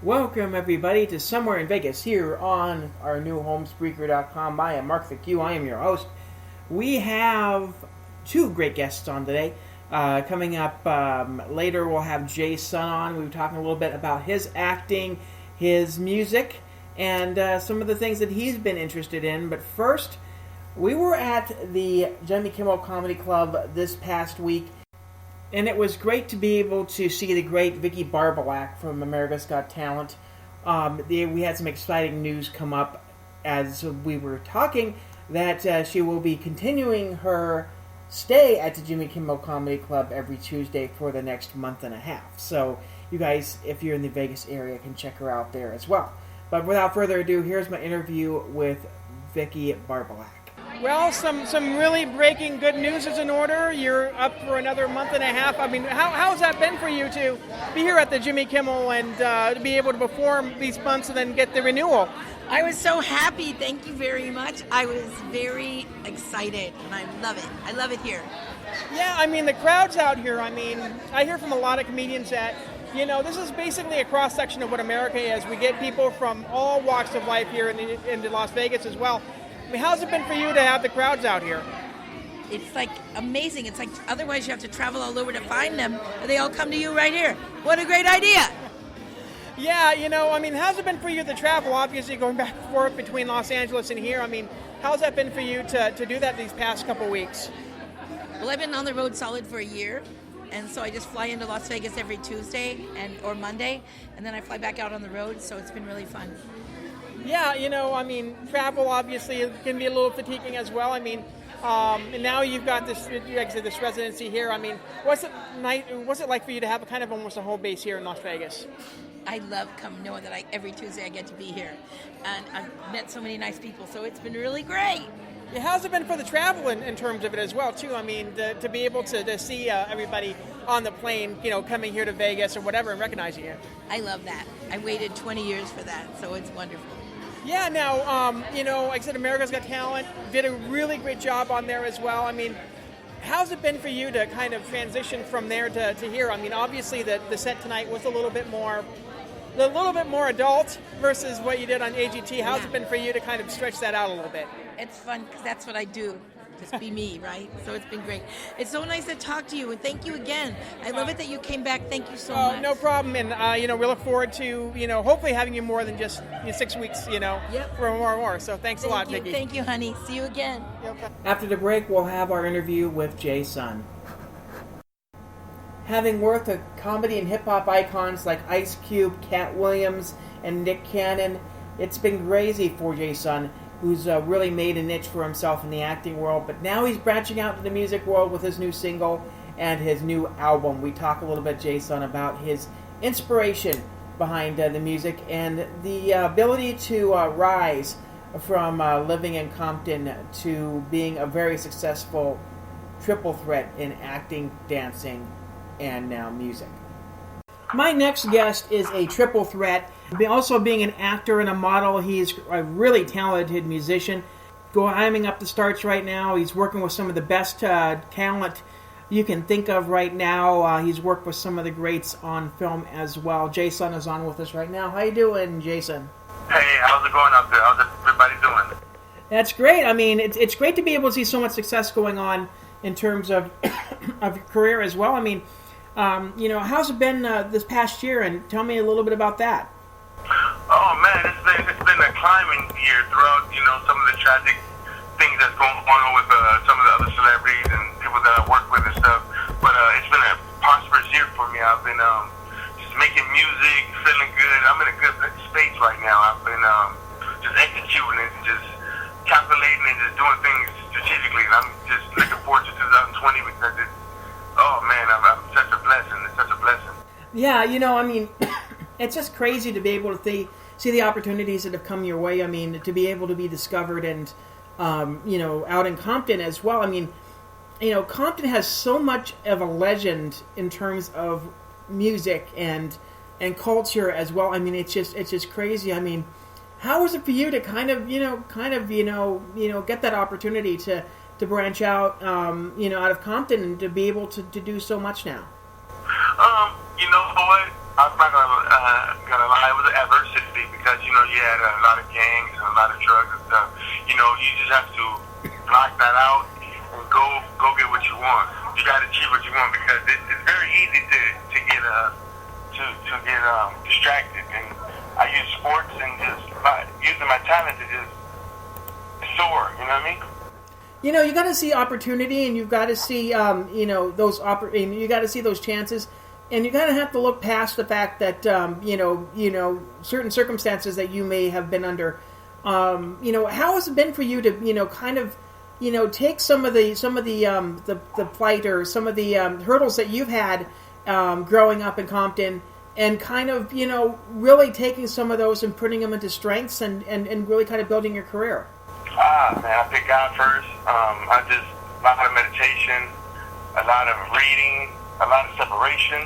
Welcome, everybody, to Somewhere in Vegas here on our new home, Spreaker.com. I am Mark the Q. I am your host. We have two great guests on today. Coming up later, we'll have J-Sunn on. We were talking a little bit about his acting, his music, and some of the things that he's been interested in. But first, we were at the Jimmy Kimmel Comedy Club this past week. And it was great to be able to see the great Vicki Barbolak from America's Got Talent. We had some exciting news come up as we were talking that she will be continuing her stay at the Jimmy Kimmel Comedy Club every Tuesday for the next month and a half. So you guys, if you're in the Vegas area, can check her out there as well. But without further ado, here's my interview with Vicki Barbolak. Well, some really breaking good news is in order. You're up for another month and a half. I mean, how's that been for you to be here at the Jimmy Kimmel and to be able to perform these months and then get the renewal? I was so happy. Thank you very much. I was very excited, and I love it. I love it here. Yeah, I mean, the crowd's out here. I mean, I hear from a lot of comedians that, you know, this is basically a cross-section of what America is. We get people from all walks of life here into Las Vegas as well. I mean, how's it been for you to have the crowds out here? It's like amazing. It's like otherwise you have to travel all over to find them, but they all come to you right here. What a great idea. Yeah, you know, I mean, how's it been for you to travel, obviously going back and forth between Los Angeles and here? I mean, how's that been for you to do that these past couple weeks? Well, I've been on the road solid for a year, and so I just fly into Las Vegas every Tuesday or Monday, and then I fly back out on the road, so it's been really fun. Yeah, you know, I mean, travel obviously can be a little fatiguing as well. I mean, and now you've got this, like I said, this residency here. I mean, what's it like for you to have kind of almost a home base here in Las Vegas? I love knowing that every Tuesday I get to be here, and I've met so many nice people, so it's been really great. Yeah, how's it been for the travel in terms of it as well, too? I mean, to be able to see everybody on the plane, you know, coming here to Vegas or whatever and recognizing you. I love that. I waited 20 years for that, so it's wonderful. Yeah, now, you know, like I said, America's Got Talent did a really great job on there as well. I mean, how's it been for you to kind of transition from there to here? I mean, obviously the set tonight was a little bit more adult versus what you did on AGT. How's it been for you to kind of stretch that out a little bit? It's fun because that's what I do. Just be me, right? So it's been great. It's so nice to talk to you, and thank you again. I love it that you came back. Thank you so much. No problem. And, you know, we look forward to, you know, hopefully having you more than just 6 weeks, you know, for more and more. So thanks a lot, Vicki. Thank you, honey. See you again. After the break, we'll have our interview with J-Sunn. Having worked with comedy and hip-hop icons like Ice Cube, Cat Williams, and Nick Cannon, it's been crazy for J-Sunn, who's really made a niche for himself in the acting world, but now he's branching out to the music world with his new single and his new album. We talk a little bit, J-Sunn, about his inspiration behind the music and the ability to rise from living in Compton to being a very successful triple threat in acting, dancing, and now music. My next guest is a triple threat. Also being an actor and a model, he's a really talented musician. Climbing up the charts right now. He's working with some of the best talent you can think of right now. He's worked with some of the greats on film as well. J-Sunn is on with us right now. How you doing, J-Sunn? Hey, how's it going out there? How's everybody doing? That's great. I mean, it's great to be able to see so much success going on in terms of of your career as well. I mean, you know, how's it been this past year? And tell me a little bit about that. Oh man, it's been a climbing year throughout. You know, some of the tragic things that's going on with some of the other celebrities and people that I work with and stuff. But it's been a prosperous year for me. I've been just making music, feeling good. I'm in a good space right now. I've been just executing and just calculating and just doing things strategically. And I'm just looking forward to 2020 because it's, oh man, I'm such a blessing. It's such a blessing. Yeah, you know, I mean, it's just crazy to be able to see the opportunities that have come your way. I mean, to be able to be discovered and, you know, out in Compton as well. I mean, you know, Compton has so much of a legend in terms of music and culture as well. I mean, it's just crazy. I mean, how was it for you to kind of get that opportunity to branch out, you know, out of Compton and to be able to do so much now? You know what? I'm not gonna lie. It was an because, you know, you had a lot of gangs and a lot of drugs and stuff. You know, you just have to block that out and go get what you want. You got to achieve what you want, because it's very easy to get distracted. And I use sports and just using my talent to just soar. You know what I mean? You know, you got to see opportunity, and you've got to see, you know, you got to see those chances, and you got to have to look past the fact that, you know, certain circumstances that you may have been under. You know, how has it been for you to, you know, kind of, you know, take some of the plight or some of the hurdles that you've had growing up in Compton, and kind of, you know, really taking some of those and putting them into strengths and really kind of building your career? Man, I pick God first. I just, a lot of meditation, a lot of reading, a lot of separation,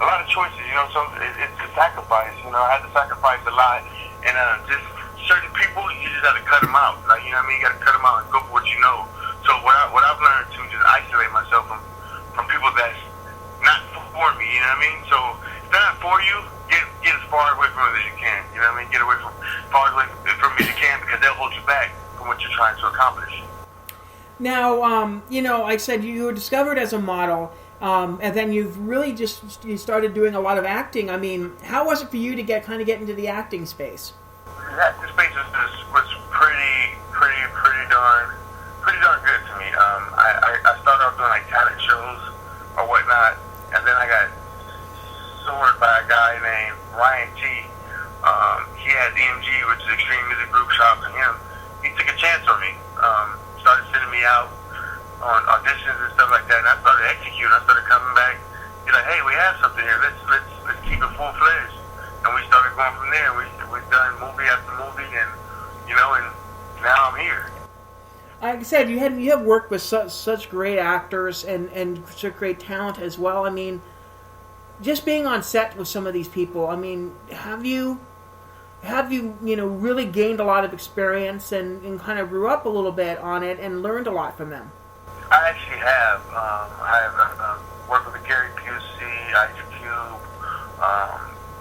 a lot of choices. You know, so it's a sacrifice. You know, I had to sacrifice a lot, and just certain people, you just got to cut them out. Like, you know what I mean? You got to cut them out and go for what you know. So what I've learned to just isolate myself from people that's not for me. You know what I mean? So if they're not for you, get as far away from it as you can. You know what I mean? Get away from far away from me as you can, because they'll hold you back from what you're trying to accomplish. Now, you know, like I said, you were discovered as a model, and then you've really you started doing a lot of acting. I mean, how was it for you to get into the acting space? The acting space was pretty darn good to me. I started off doing like talent shows or whatnot, and then I got soared by a guy named Ryan T. He had EMG, which is Extreme Music Group. Shout out to him. He took a chance on me. Started sending me out on auditions and stuff like that, and I started executing. I started coming back. He's like, "Hey, we have something here. Let's keep it full fledged." And we started going from there. We've done movie after movie, and you know, and now I'm here. Like I said, you have worked with such great actors and such great talent as well. I mean, just being on set with some of these people. I mean, have you you know, really gained a lot of experience and kind of grew up a little bit on it and learned a lot from them? I actually have. I have worked with Gary Busey, IGQ,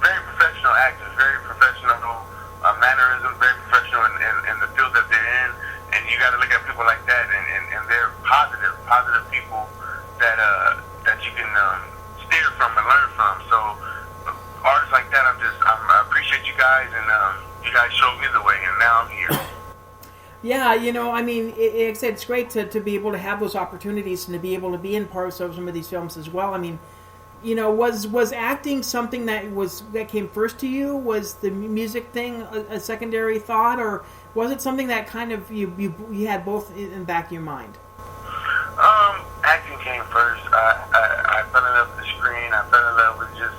very professional actors, very professional mannerisms, very professional in the field that they're in. And you got to look at people like that, and they're positive people that you can steer from and learn from. So artists like that, I appreciate you guys, and you guys showed me the way, and now I'm here. Yeah, you know, I mean, like I said, it's great to be able to have those opportunities and to be able to be in parts of some of these films as well. I mean, you know, was acting something that came first to you? Was the music thing a secondary thought, or was it something that kind of you had both in the back of your mind? Acting came first. I fell in love with the screen. I fell in love with just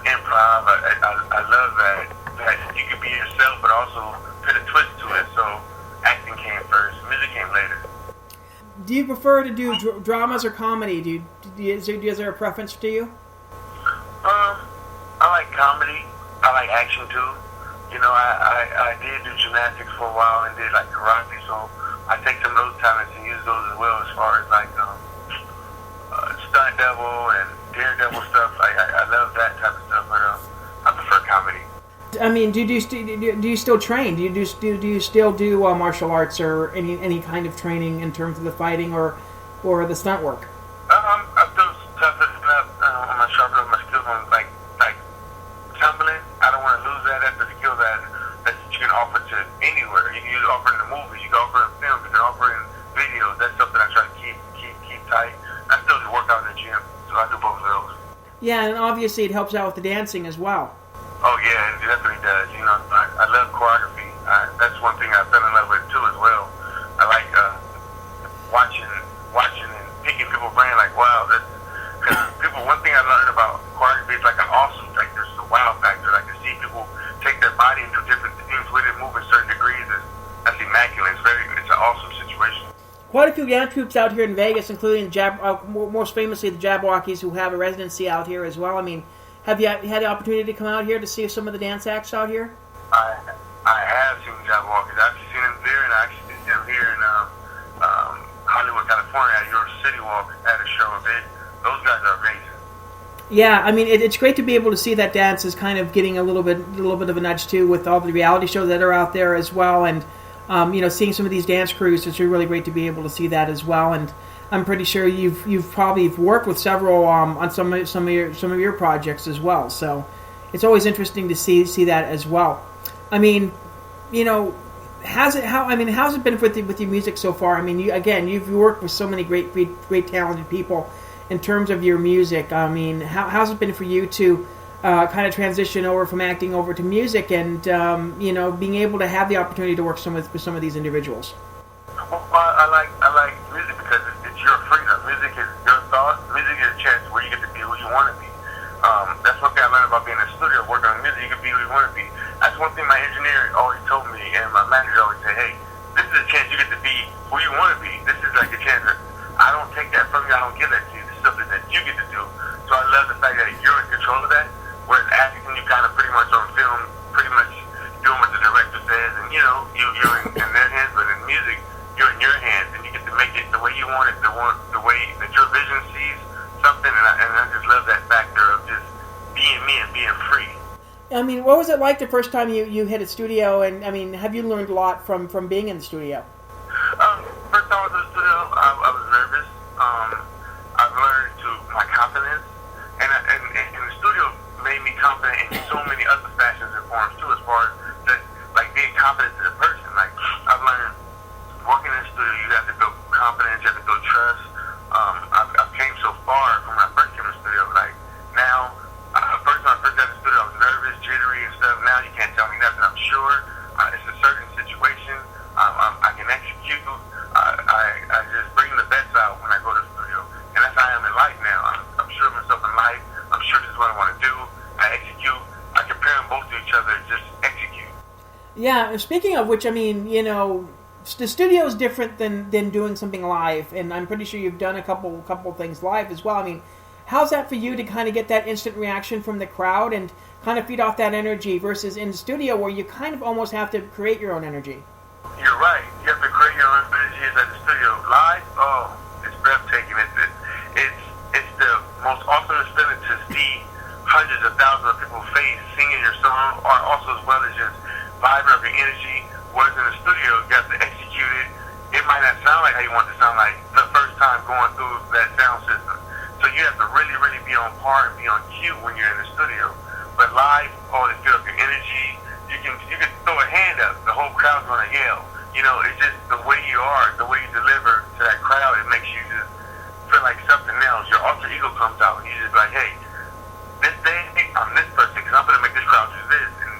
improv. I love that you could be yourself, but also put a twist to it. So acting came first. Music came later. Do you prefer to do dramas or comedy? Is there a preference to you? I like comedy. I like action too. You know, I did do gymnastics for a while and did like karate, so I take some of those talents and use those as well, as far as like stunt double and daredevil stuff. I love that type of stuff, but I prefer comedy. I mean, do you still train? Do you still do martial arts or any kind of training in terms of the fighting or the stunt work? I'm still toughening up. I'm sharpening up my skills on like tumbling. I don't want to lose that. That's a skill that you can offer to anywhere. You can offer in the movies. You can offer in films. You can offer in videos. That's something I try to keep tight. I still do work out in the gym, so I do both of those. Yeah, and obviously it helps out with the dancing as well. Oh yeah, it definitely does. You know, I love choreography. That's one thing I fell in love with too as well. I like watching and picking people's brain. Like, wow, because people. One thing I learned about choreography is like an awesome. Like, there's a wow factor. Like, to see people take their body into different things with it, move in certain degrees. That's immaculate. It's an awesome situation. Quite a few dance troupes out here in Vegas, including most famously the Jabberwockies, who have a residency out here as well. I mean, have you had the opportunity to come out here to see some of the dance acts out here? I have seen the Jabberwockies. I've actually seen them there, and I actually seen them here in Hollywood, California, at York City Walk at a show of it. Those guys are amazing. Yeah, I mean, it's great to be able to see that dance is kind of getting a little bit of a nudge too with all the reality shows that are out there as well, and seeing some of these dance crews. It's really great to be able to see that as well. And I'm pretty sure you've probably worked with several on some of your projects as well. So it's always interesting to see that as well. I mean, how's it been with your music so far? I mean, you've worked with so many great talented people. In terms of your music, I mean, how's it been for you to kind of transition over from acting over to music, and being able to have the opportunity to work with some of these individuals? Well, I like music because it's your freedom. Music is your thoughts. Music is a chance where you get to be who you want to be. That's one thing I learned about being in the studio, working on music. You can be who you want to be. That's one thing my engineer always told me, and my manager always said, "Hey, this is a chance you get to be who you want to be. This is like a chance that I don't take that from you. I don't give that to you. This is something that you get to do." So I love the fact that you're in control of that. Whereas acting, you kind of pretty much on film, pretty much doing what the director says, and you're in their hands. But in music, you're in your hands, and you get to make it the way you want it, the way that your vision sees something. And I just love that factor of just being me and being free. I mean, what was it like the first time you hit a studio? And I mean, have you learned a lot from being in the studio? First time I was in the studio, I was nervous. I've learned to my confidence, and the studio made me confident in so many other fashions and forms too, as far as just like being confident as a person. Like I've learned working in the studio, you have to build confidence, you have to build trust. I've came so far from when I first came to the studio. Like now, first when I first got in the studio, I was nervous, jittery and stuff. Now you can't tell me nothing. I'm sure it's a certain situation. I can execute. I just bring the best out when I go to the studio, and that's how I am in life now. I'm sure of myself in life. I'm sure this is what I want to do. I execute. I compare them both to each other. Just execute. Yeah. Speaking of which, I mean, the studio is different than doing something live, and I'm pretty sure you've done a couple things live as well. I mean, how's that for you to kind of get that instant reaction from the crowd and kind of feed off that energy versus in the studio where you kind of almost have to create your own energy? You're right. You have to create your own energy at the studio. Live, it's breathtaking. It's the most awesome feeling to see hundreds of thousands of people's face singing your song, or also as well as just vibing up your energy. Whereas in the studio, you have to execute it. It might not sound like how you want it to sound like the first time going through that sound system. So you have to really, really be on par and be on cue when you're in the studio. But live, they feel up your energy. You can throw a hand up, the whole crowd's gonna yell. It's just the way you are, the way you deliver to that crowd. It makes you just feel like something else. Your alter ego comes out, and you just be like, hey, this day I'm this person because I'm gonna make this crowd do this, and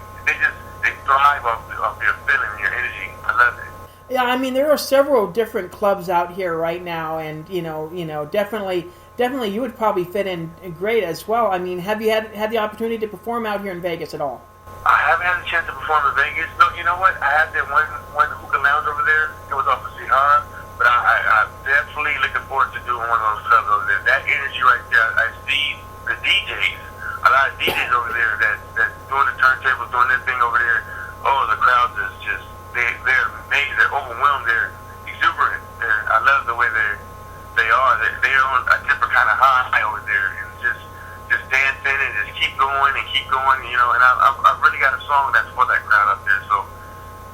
they thrive off your feeling and your energy. I love it. Yeah, I mean, there are several different clubs out here right now, and definitely you would probably fit in great as well. I mean, have you had the opportunity to perform out here in Vegas at all? I haven't had a chance to perform in Vegas. No, you know what? I had that one hookah lounge over there. It was off of Sierra, but I'm definitely looking forward to doing one of those clubs over there. That energy right there, I see the DJs, a lot of DJs over there that's doing the turntables, doing their thing over there. Oh, the crowds is just, they're amazing. They're overwhelmed. They're exuberant. I love the way they are. They're on a different kind of high over there, and just dancing and just keep going, and I've really got a song that's for that crowd up there, so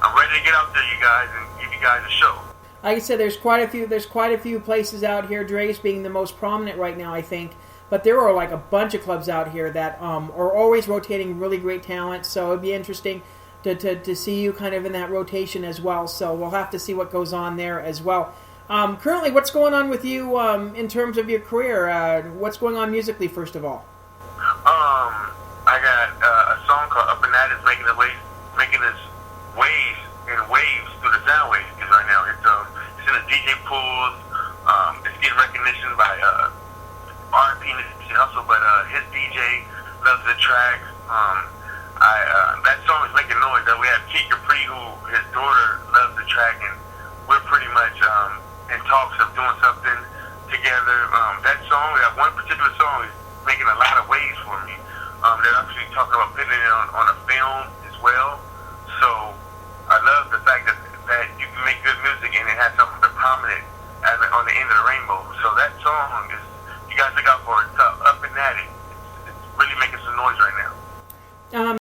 I'm ready to get out there, you guys, and give you guys a show. Like I said, there's quite a few places out here, Dre's being the most prominent right now, I think, but there are like a bunch of clubs out here that are always rotating really great talent, so it'd be interesting to see you kind of in that rotation as well, so we'll have to see what goes on there as well. Currently, what's going on with you in terms of your career? What's going on musically, first of all? I got a song called Up and That is making its waves through the sound waves. Because right now it's in the DJ pools. It's getting recognition by R&B hustle, but his DJ loves the track. That song is making noise. We have Keith Capri, who his daughter loves the track, and we're pretty much in talks of doing something together. That song, that one particular song, is making a lot of waves for me. They're actually talking about putting it on a film as well. So I love the fact that you can make good music and it has something prominent on the end of the rainbow. So that song is, you guys look out for it. It's Up and At It. It's Um,